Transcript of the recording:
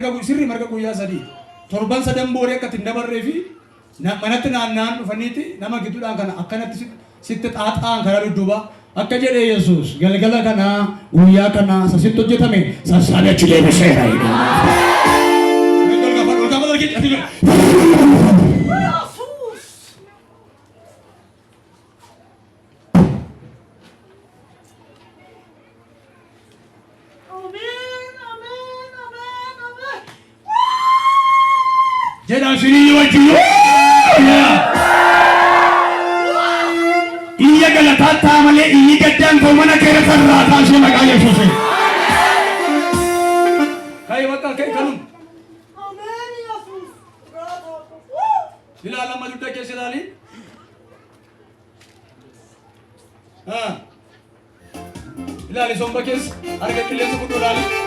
sirri marga guyyaa sadii torban sadan booree akka ittiin dabarree fi manatti naanna'an dhufaniiti nama gidduudhaan kana akkanatti sitti xaaxaan karaa dudduuba akka jedhee Yesuus galgala kana guyyaa kana sasitti hojjetame sassaabee achi deebiseera. Jangan sini wajib. Iya kalau tata malah ini kadang kau mana kira terrata sih makanya Yesus. Kayak apa kayak kalung. Amin Yesus. Bila alam majudah ke sedali. Bila ali somba kes harga kilian sebut dali.